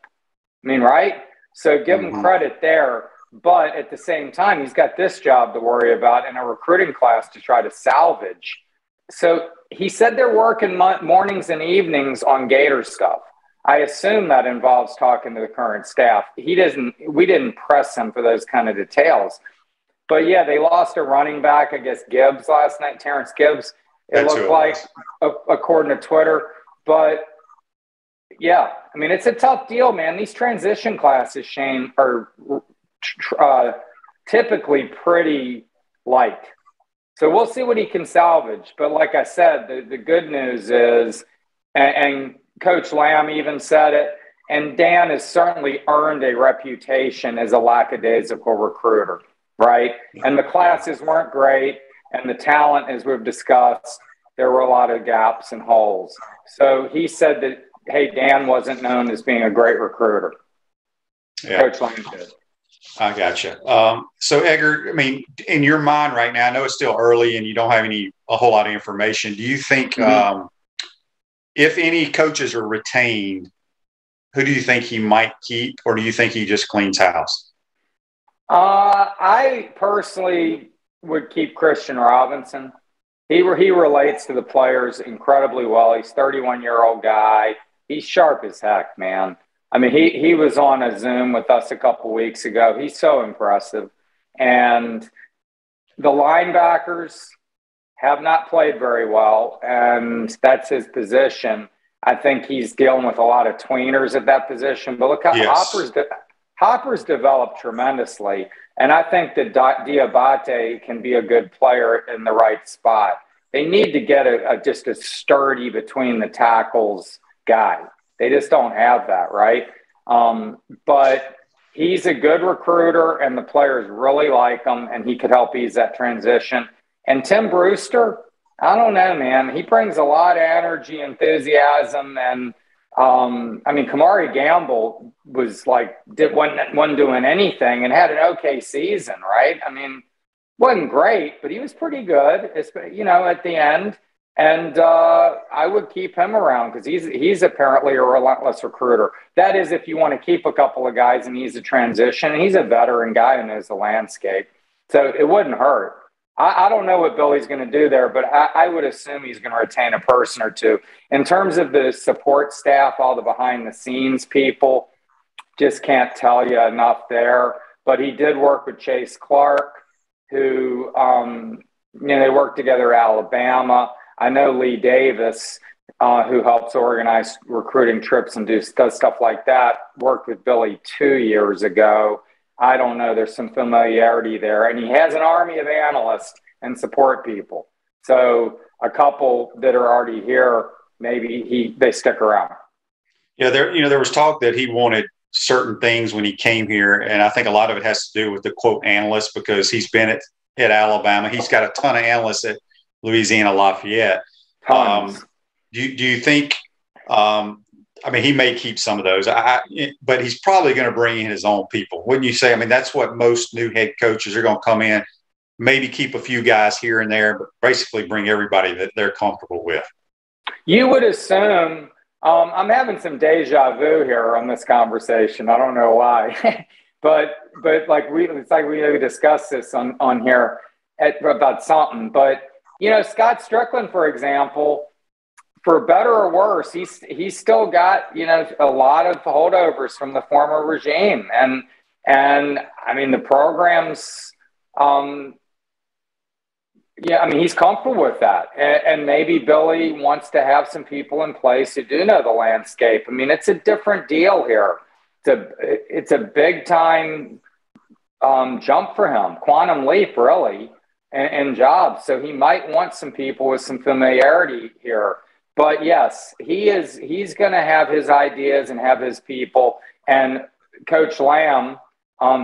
Speaker 5: I mean, right? So give him credit there. But at the same time, he's got this job to worry about and a recruiting class to try to salvage. So he said they're working mornings and evenings on Gator stuff. I assume that involves talking to the current staff. We didn't press him for those kind of details. But yeah, they lost a running back, I guess Gibbs last night, Terrence Gibbs. It looked like, according to Twitter. But yeah, I mean, it's a tough deal, man. These transition classes, Shane, are typically pretty light. So we'll see what he can salvage. But like I said, the good news is, and Coach Lamb even said it, and Dan has certainly earned a reputation as a lackadaisical recruiter, right? And the classes weren't great, and the talent, as we've discussed, there were a lot of gaps and holes. So he said that, hey, Dan wasn't known as being a great recruiter. Yeah. Coach Lamb did.
Speaker 2: I gotcha. So, Edgar, I mean, in your mind right now, I know it's still early and you don't have a whole lot of information. Do you think if any coaches are retained, who do you think he might keep, or do you think he just cleans house?
Speaker 5: I personally would keep Christian Robinson. He relates to the players incredibly well. He's a 31-year-old guy. He's sharp as heck, man. I mean, he was on a Zoom with us a couple weeks ago. He's so impressive. And the linebackers have not played very well, and that's his position. I think he's dealing with a lot of tweeners at that position. But look how Hopper's developed tremendously. And I think that Diabate can be a good player in the right spot. They need to get just a sturdy between the tackles guy. They just don't have that, right? But he's a good recruiter, and the players really like him, and he could help ease that transition. And Tim Brewster, I don't know, man. He brings a lot of energy, enthusiasm, and I mean, Kamari Gamble was like wasn't doing anything and had an okay season, right? I mean, wasn't great, but he was pretty good, at the end. And I would keep him around because he's apparently a relentless recruiter. That is, if you want to keep a couple of guys and he's a transition. And he's a veteran guy who knows the landscape. So it wouldn't hurt. I don't know what Billy's going to do there, but I would assume he's going to retain a person or two. In terms of the support staff, all the behind-the-scenes people, just can't tell you enough there. But he did work with Chase Clark, who, they worked together at Alabama. I know Lee Davis, who helps organize recruiting trips and does stuff like that, worked with Billy 2 years ago. I don't know. There's some familiarity there. And he has an army of analysts and support people. So a couple that are already here, maybe they stick around.
Speaker 2: Yeah, there was talk that he wanted certain things when he came here. And I think a lot of it has to do with the quote analyst, because he's been at Alabama. He's got a ton of analysts at Louisiana Lafayette. Do you think I mean, he may keep some of those, but he's probably going to bring in his own people. Wouldn't you say? I mean, that's what most new head coaches are going to come in, maybe keep a few guys here and there, but basically bring everybody that they're comfortable with. You would assume.
Speaker 5: I'm having some deja vu here on this conversation. I don't know why, but it's like we discussed this on here about something. But Scott Strickland, for example, for better or worse, he's still got a lot of holdovers from the former regime, and I mean the programs. Yeah, I mean, he's comfortable with that. And maybe Billy wants to have some people in place who do know the landscape. I mean, it's a different deal here. It's a big-time jump for him, quantum leap, really, in jobs. So he might want some people with some familiarity here. But, yes, he's going to have his ideas and have his people. And Coach Lamb,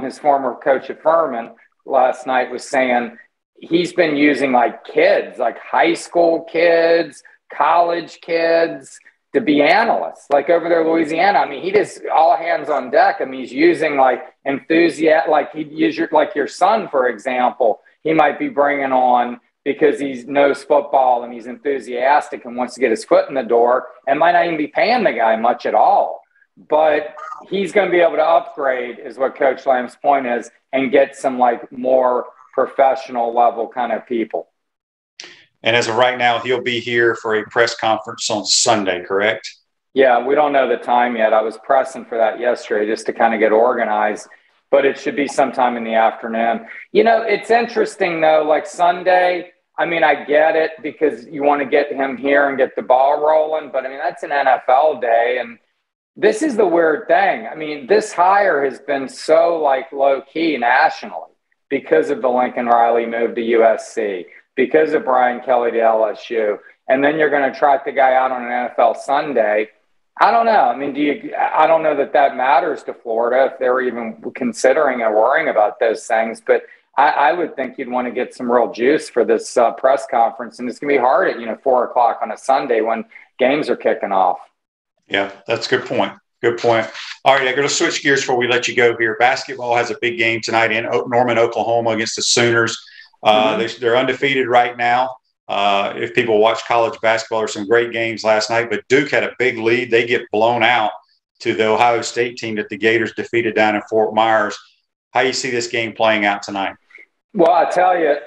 Speaker 5: his former coach at Furman, last night was saying – he's been using like kids, like high school kids, college kids to be analysts, like over there in Louisiana. I mean, he just all hands on deck. I mean, he's using like enthusiast, like he'd use your son, for example, he might be bringing on because he knows football and he's enthusiastic and wants to get his foot in the door and might not even be paying the guy much at all. But he's going to be able to upgrade is what Coach Lamb's point is and get some like more professional level kind of people.
Speaker 2: And as of right now, he'll be here for a press conference on Sunday, correct?
Speaker 5: Yeah, we don't know the time yet. I was pressing for that yesterday just to kind of get organized, but it should be sometime in the afternoon. It's interesting though, like Sunday, I mean, I get it because you want to get him here and get the ball rolling, but I mean, that's an NFL day. And this is the weird thing. I mean, this hire has been so like low key nationally, because of the Lincoln Riley move to USC, because of Brian Kelly to LSU, and then you're going to trot the guy out on an NFL Sunday. I don't know. I mean, I don't know that matters to Florida if they're even considering or worrying about those things. But I would think you'd want to get some real juice for this press conference, and it's going to be hard at 4 o'clock on a Sunday when games are kicking off.
Speaker 2: Yeah, that's a good point. Good point. All right, I'm going to switch gears before we let you go here. Basketball has a big game tonight in Norman, Oklahoma against the Sooners. They're undefeated right now. If people watch college basketball, there were some great games last night, but Duke had a big lead. They get blown out to the Ohio State team that the Gators defeated down in Fort Myers. How do you see this game playing out tonight?
Speaker 5: Well, I tell you,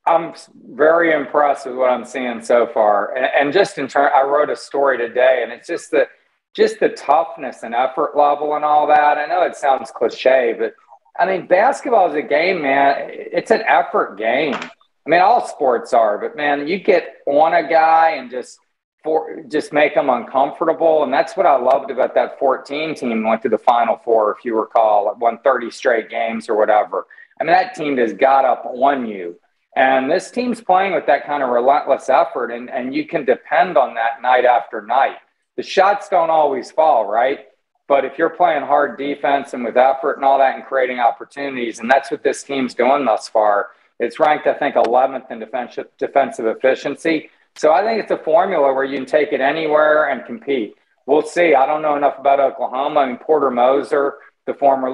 Speaker 5: I'm very impressed with what I'm seeing so far. And just in turn, I wrote a story today, and it's just the toughness and effort level and all that. I know it sounds cliche, but I mean, basketball is a game, man. It's an effort game. I mean, all sports are, but man, you get on a guy and just make them uncomfortable. And that's what I loved about that 14 team went to the Final Four, if you recall, won 30 straight games or whatever. I mean, that team just got up on you. And this team's playing with that kind of relentless effort, and you can depend on that night after night. The shots don't always fall, right? But if you're playing hard defense and with effort and all that and creating opportunities, and that's what this team's doing thus far, it's ranked, I think, 11th in defensive efficiency. So I think it's a formula where you can take it anywhere and compete. We'll see. I don't know enough about Oklahoma. I mean, Porter Moser, the former,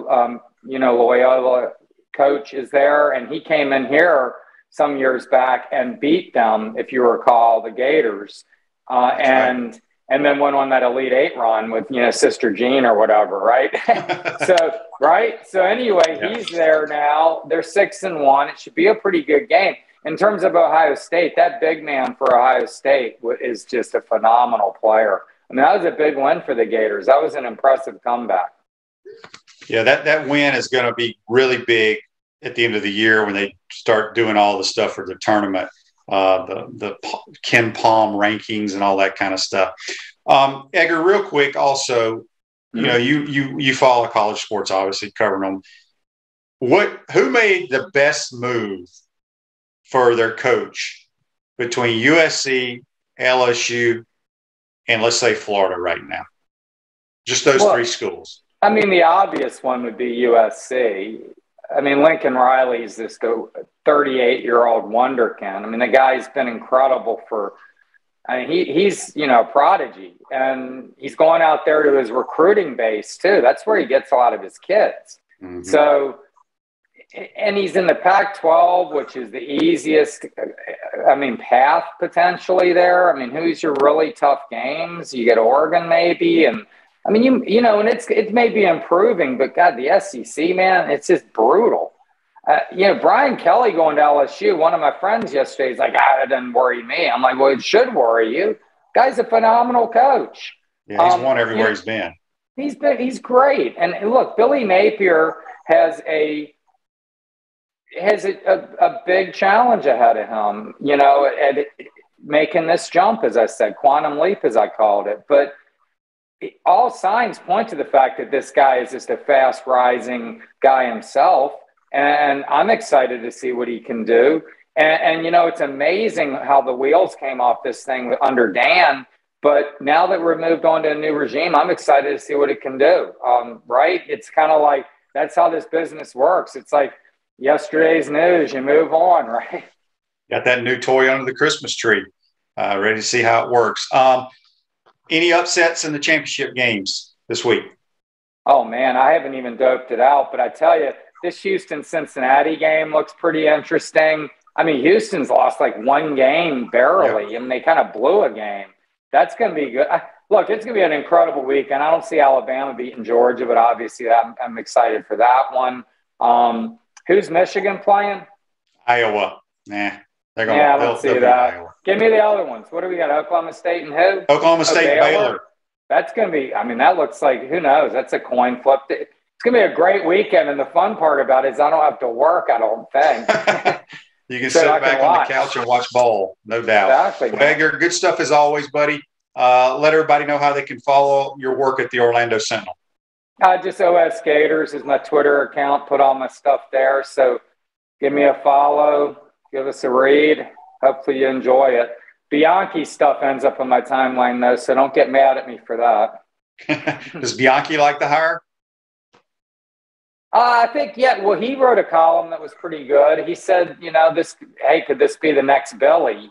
Speaker 5: Loyola coach, is there, and he came in here some years back and beat them, if you recall, the Gators. And then went on that Elite Eight run with, Sister Jean or whatever, right? So anyway, yeah. He's there now. They're 6-1. It should be a pretty good game. In terms of Ohio State, that big man for Ohio State is just a phenomenal player. I mean, that was a big win for the Gators. That was an impressive comeback.
Speaker 2: Yeah, that win is going to be really big at the end of the year when they start doing all the stuff for the tournament. The Ken Palm rankings and all that kind of stuff. Edgar, real quick, also, you follow college sports, obviously covering them. Who made the best move for their coach between USC, LSU, and let's say Florida right now? Just those three schools.
Speaker 5: I mean, the obvious one would be USC. I mean, Lincoln Riley's this 38-year-old wonderkin. I mean, the guy's been incredible for I mean, he's, a prodigy, and he's going out there to his recruiting base too. That's where he gets a lot of his kids. Mm-hmm. So, and he's in the Pac-12, which is the easiest, path potentially there. I mean, who's your really tough games? You get Oregon maybe, and and it may be improving, but God, the SEC, man, it's just brutal. Brian Kelly going to LSU, one of my friends yesterday is like, it doesn't worry me. I'm like, well, it should worry you. Guy's a phenomenal coach.
Speaker 2: Yeah, he's won everywhere he's been.
Speaker 5: He's great. And look, Billy Napier has a big challenge ahead of him, at making this jump, as I said, quantum leap, as I called it. But all signs point to the fact that this guy is just a fast rising guy himself. And I'm excited to see what he can do. And it's amazing how the wheels came off this thing under Dan. But now that we're moved on to a new regime, I'm excited to see what it can do. Right? It's kind of like that's how this business works. It's like yesterday's news, you move on, right?
Speaker 2: Got that new toy under the Christmas tree. Ready to see how it works. Any upsets in the championship games this week?
Speaker 5: Oh, man, I haven't even doped it out. But I tell you, this Houston-Cincinnati game looks pretty interesting. I mean, Houston's lost like one game barely, and they kind of blew a game. That's going to be good. Look, it's going to be an incredible weekend. I don't see Alabama beating Georgia, but obviously I'm excited for that one. Who's Michigan playing?
Speaker 2: Iowa. They're going.
Speaker 5: Yeah, let's see that. Iowa. Give me the other ones. What do we got? Oklahoma State and who?
Speaker 2: Oklahoma State, Baylor.
Speaker 5: That's going to be. That looks like, who knows? That's a coin flip. It's going to be a great weekend, and the fun part about it is I don't have to work, I don't think.
Speaker 2: You can sit back on the couch and watch ball, no doubt.
Speaker 5: Exactly.
Speaker 2: Well, Edgar, good stuff as always, buddy. Let everybody know how they can follow your work at the Orlando Sentinel.
Speaker 5: Just OS Gators is my Twitter account. Put all my stuff there. So give me a follow. Give us a read. Hopefully you enjoy it. Bianchi stuff ends up on my timeline, though, so don't get mad at me for that.
Speaker 2: Does Bianchi like the hire?
Speaker 5: I think, well, he wrote a column that was pretty good. He said, could this be the next Billy?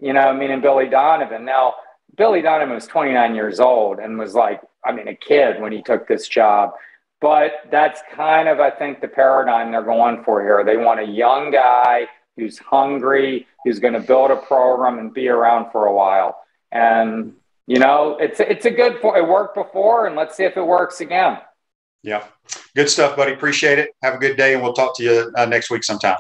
Speaker 5: Meaning Billy Donovan. Now, Billy Donovan was 29 years old and was like, a kid when he took this job. But that's kind of, I think, the paradigm they're going for here. They want a young guy who's hungry, who's going to build a program and be around for a while. And, it's a good, it worked before, and let's see if it works again.
Speaker 2: Yeah. Good stuff, buddy. Appreciate it. Have a good day, and we'll talk to you next week sometime.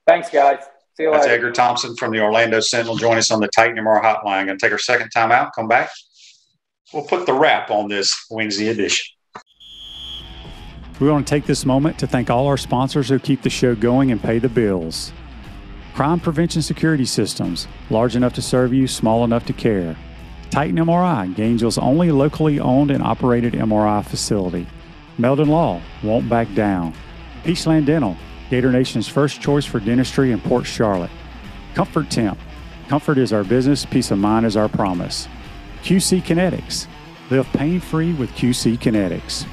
Speaker 5: Thanks, guys. See you later.
Speaker 2: That's Edgar Thompson from the Orlando Sentinel. Join us on the Titan MR hotline. Going to take our second time out, come back. We'll put the wrap on this Wednesday edition.
Speaker 4: We want to take this moment to thank all our sponsors who keep the show going and pay the bills. Crime Prevention Security Systems, large enough to serve you, small enough to care. Titan MRI, Gainesville's only locally owned and operated MRI facility. Meldon Law, won't back down. Peachland Dental, Gator Nation's first choice for dentistry in Port Charlotte. Comfort Temp, comfort is our business, peace of mind is our promise. QC Kinetics, live pain-free with QC Kinetics.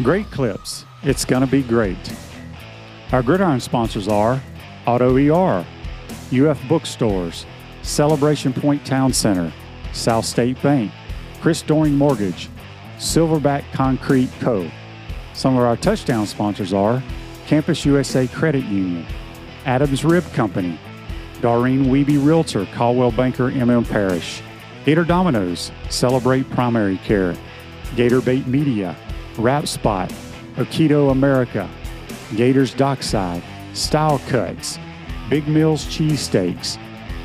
Speaker 4: Great Clips, it's gonna be great. Our Gridiron sponsors are Auto ER, UF Bookstores, Celebration Point Town Center, South State Bank, Chris Doring Mortgage, Silverback Concrete Co. Some of our touchdown sponsors are Campus USA Credit Union, Adams Rib Company, Doreen Wiebe Realtor, Caldwell Banker, MM Parish, Gator Dominoes, Celebrate Primary Care, Gator Bait Media, Wrap Spot, Okito America, Gators Dockside, Style Cuts, Big Mills Cheesesteaks.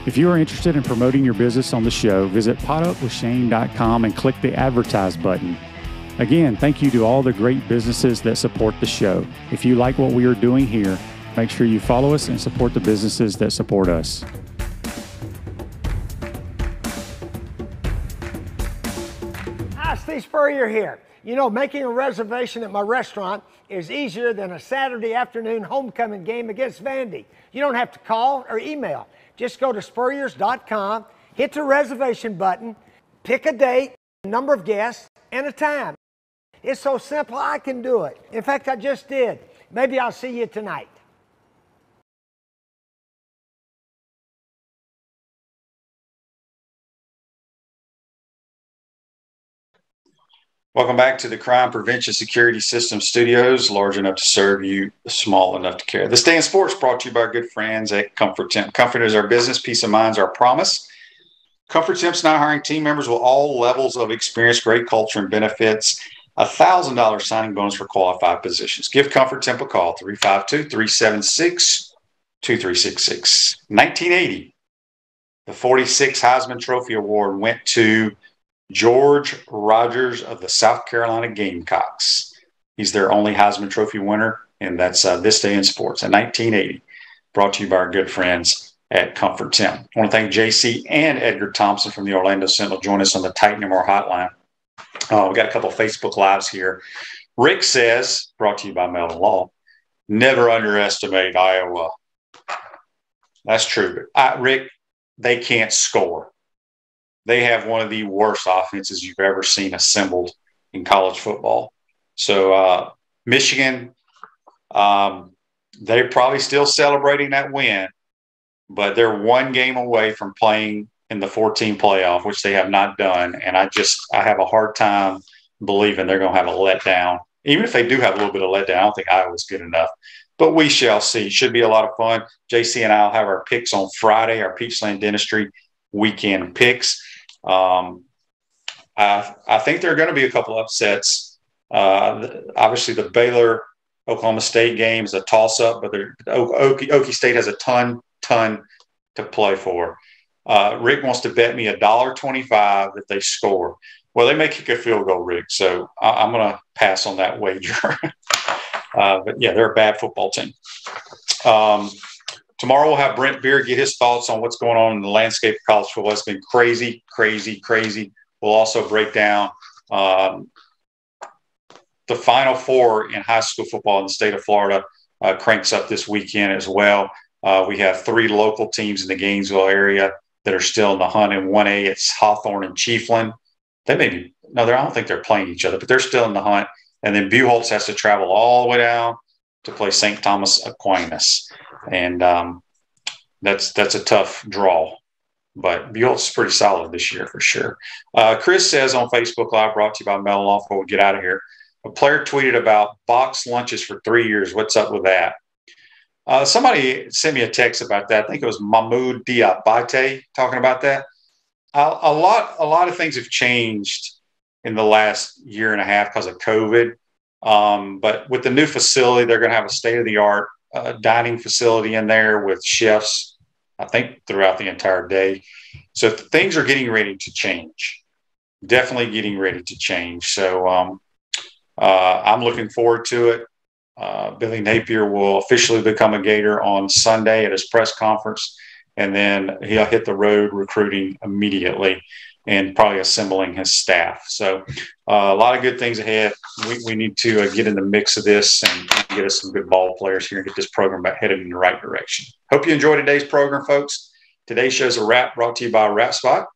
Speaker 4: If you are interested in promoting your business on the show, visit potupwithshane.com and click the advertise button. Again, thank you to all the great businesses that support the show. If you like what we are doing here, make sure you follow us and support the businesses that support us.
Speaker 6: Hi, Steve Spurrier here. Making a reservation at my restaurant is easier than a Saturday afternoon homecoming game against Vandy. You don't have to call or email. Just go to spurriers.com, hit the reservation button, pick a date, a number of guests, and a time. It's so simple, I can do it. In fact, I just did. Maybe I'll see you tonight.
Speaker 2: Welcome back to the Crime Prevention Security System Studios, large enough to serve you, small enough to care. This Day in Sports brought to you by our good friends at Comfort Temp. Comfort is our business, peace of mind is our promise. Comfort Temp's now hiring team members with all levels of experience, great culture, and benefits. $1,000 signing bonus for qualified positions. Give Comfort Temp a call, 352-376-2366. 1980, the 46th Heisman Trophy Award went to George Rogers of the South Carolina Gamecocks. He's their only Heisman Trophy winner, and that's This Day in Sports in 1980. Brought to you by our good friends at Comfort Temp. I want to thank JC and Edgar Thompson from the Orlando Sentinel. Join us on the Titan MR hotline. We got a couple of Facebook Lives here. Rick says, brought to you by Mellon Law, never underestimate Iowa. That's true. Rick, they can't score. They have one of the worst offenses you've ever seen assembled in college football. So Michigan, they're probably still celebrating that win, but they're one game away from playing in the 14 playoff, which they have not done. And I have a hard time believing they're going to have a letdown. Even if they do have a little bit of letdown, I don't think Iowa's good enough. But we shall see. Should be a lot of fun. JC and I will have our picks on Friday, our Peachland Dentistry weekend picks. I think there are going to be a couple upsets. Obviously, the Baylor-Oklahoma State game is a toss-up, but Okie State has a ton to play for. Rick wants to bet me $1.25 that they score. Well, they may kick a field goal, Rick, so I'm going to pass on that wager. But, yeah, they're a bad football team. Tomorrow we'll have Brent Beard get his thoughts on what's going on in the landscape of college football. It's been crazy. We'll also break down the Final Four in high school football in the state of Florida cranks up this weekend as well. We have 3 local teams in the Gainesville area that are still in the hunt. In 1A, it's Hawthorne and Chiefland. I don't think they're playing each other, but they're still in the hunt. And then Buchholz has to travel all the way down to play St. Thomas Aquinas. And that's a tough draw. But Buchholz is pretty solid this year for sure. Chris says on Facebook Live, brought to you by Mellon Law, before we get out of here, a player tweeted about box lunches for 3 years. What's up with that? Somebody sent me a text about that. I think it was Mahmoud Diabate talking about that. A lot of things have changed in the last year and a half because of COVID. But with the new facility, they're going to have a state-of-the-art dining facility in there with chefs, I think, throughout the entire day. So things are getting ready to change. Definitely getting ready to change. So I'm looking forward to it. Billy Napier will officially become a Gator on Sunday at his press conference, and then he'll hit the road recruiting immediately and probably assembling his staff. So a lot of good things ahead. We need to get in the mix of this and get us some good ball players here and get this program headed in the right direction. Hope you enjoyed today's program, folks. Today's show's a wrap, brought to you by Wrap Spot.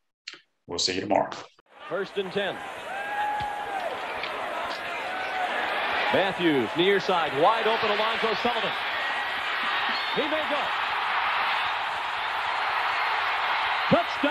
Speaker 2: We'll see you tomorrow.
Speaker 7: 1st and 10. Matthews, near side, wide open, Alonzo Sullivan. He may go. Touchdown.